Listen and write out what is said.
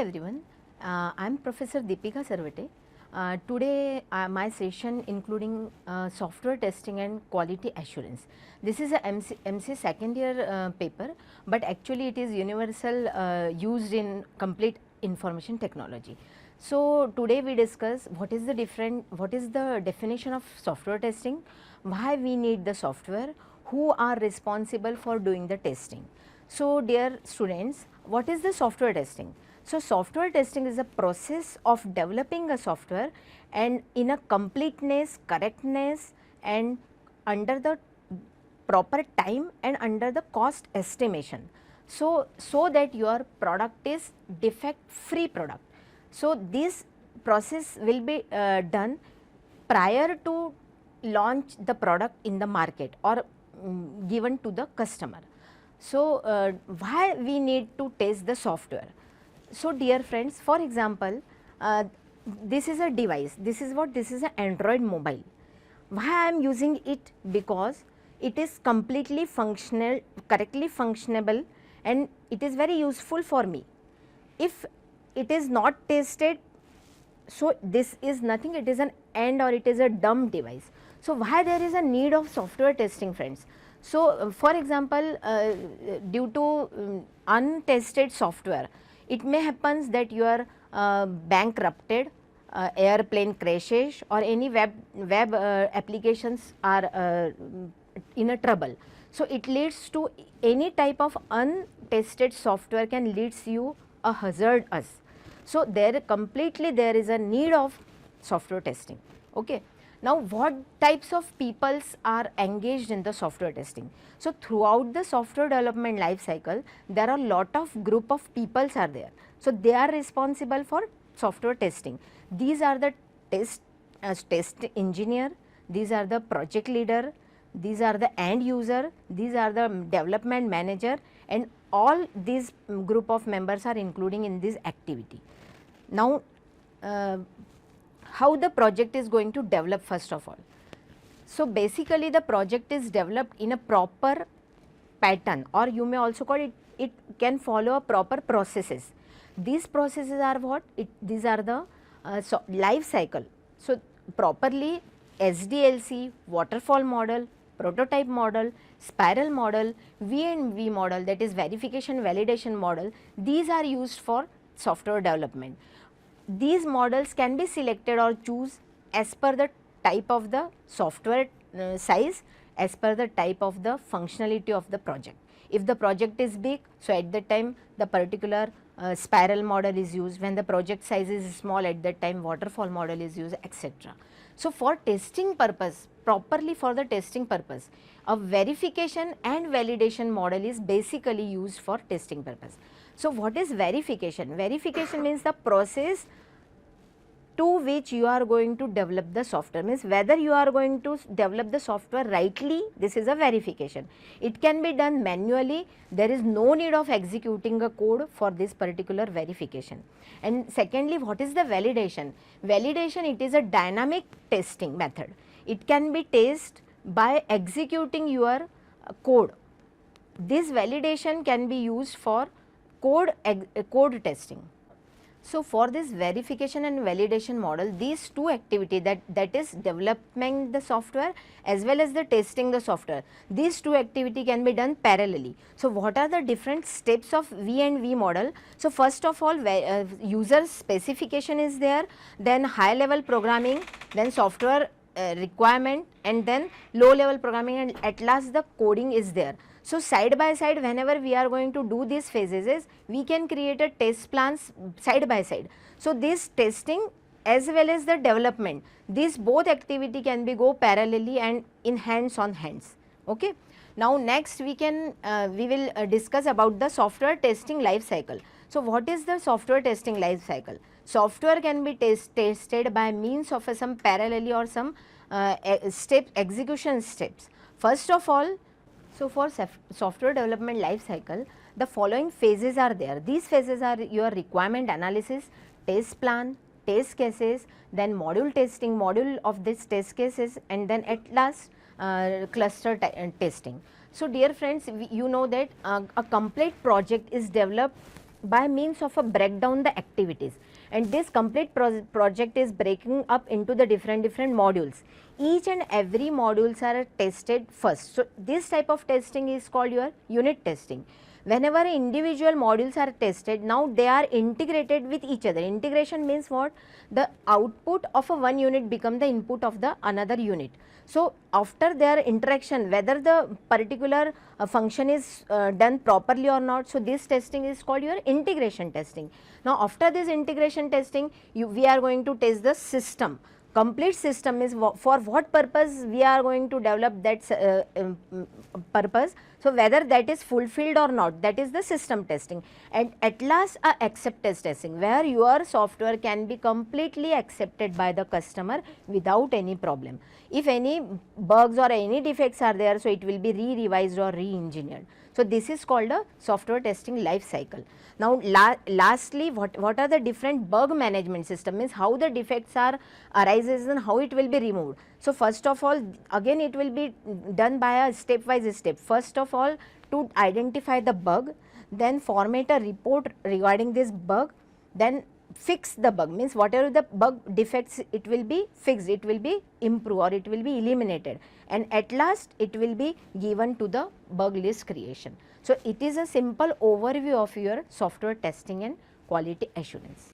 everyone, I am Professor Deepika Sarvate. Today my session including software testing and quality assurance. This is a MC second year paper, but actually it is universal used in complete information technology. So today we discuss what is the definition of software testing, why we need the software, who are responsible for doing the testing. So dear students, what is the software testing? So software testing is a process of developing a software and in a completeness, correctness and under the proper time and under the cost estimation. So that your product is defect free product. So this process will be done prior to launch the product in the market or given to the customer. So why we need to test the software? So dear friends, for example, this is a device, this is an Android mobile. Why I am using it? Because it is completely functional, correctly functionable and it is very useful for me. If it is not tested, so this is nothing, it is an end or it is a dumb device. So why there is a need of software testing, friends? So for example, due to untested software, it may happen that you are bankrupted, airplane crashes or any web applications are in a trouble. So it leads to any type of untested software can leads you a hazard us. So there is a need of software testing. Okay. Now what types of peoples are engaged in the software testing? So throughout the software development life cycle, there are lot of group of peoples are there. So they are responsible for software testing. These are the test engineer, these are the project leader, these are the end user, these are the development manager, and all these group of members are including in this activity. Now how the project is going to develop first of all. So basically the project is developed in a proper pattern, or you may also call it can follow a proper processes. These processes are what? These are the life cycle. So properly SDLC, waterfall model, prototype model, spiral model, V&V model, that is verification validation model, these are used for software development. These models can be selected or choose as per the type of the software size, as per the type of the functionality of the project. If the project is big, so at that time the particular spiral model is used. When the project size is small, at that time waterfall model is used, etc. So for testing purpose, properly for the testing purpose, a verification and validation model is basically used for testing purpose. So what is verification? Verification means the process to which you are going to develop the software, means whether you are going to develop the software rightly, this is a verification. It can be done manually, there is no need of executing a code for this particular verification. And secondly, what is the validation? Validation, it is a dynamic testing method. It can be tested by executing your code. This validation can be used for code testing. So for this verification and validation model, these two activities, that is developing the software as well as the testing the software, these two activities can be done parallelly. So what are the different steps of V&V model? So first of all, user specification is there, then high level programming, then software requirement, and then low level programming, and at last the coding is there. So side by side, whenever we are going to do these phases, we can create a test plans side by side. So this testing as well as the development, these both activity can be go parallelly and in hands on hands. Okay. Now next we will discuss about the software testing life cycle. So what is the software testing life cycle? Software can be tested by means of some parallelly or some execution steps. First of all, so for software development life cycle, the following phases are there. These phases are your requirement analysis, test plan, test cases, then module testing, module of this test cases, and then at last cluster testing. So dear friends, you know that a complete project is developed by means of a breakdown the activities, and this complete project is breaking up into the different modules. Each and every modules are tested first. So this type of testing is called your unit testing. Whenever individual modules are tested, now they are integrated with each other. Integration means what? The output of a one unit become the input of the another unit. So after their interaction, whether the particular function is done properly or not, so this testing is called your integration testing. Now after this integration testing, we are going to test the system. Complete system is for what purpose we are going to develop that purpose. So whether that is fulfilled or not, that is the system testing. And at last acceptance testing, where your software can be completely accepted by the customer without any problem. If any bugs or any defects are there, so it will be re-revised or re-engineered. So this is called a software testing life cycle. Now lastly, what are the different bug management system, means how the defects are arises and how it will be removed. So first of all, again it will be done by a stepwise step. First of all, to identify the bug, then format a report regarding this bug, then fix the bug, means whatever the bug defects, it will be fixed, it will be improved or it will be eliminated, and at last it will be given to the bug list creation. So it is a simple overview of your software testing and quality assurance.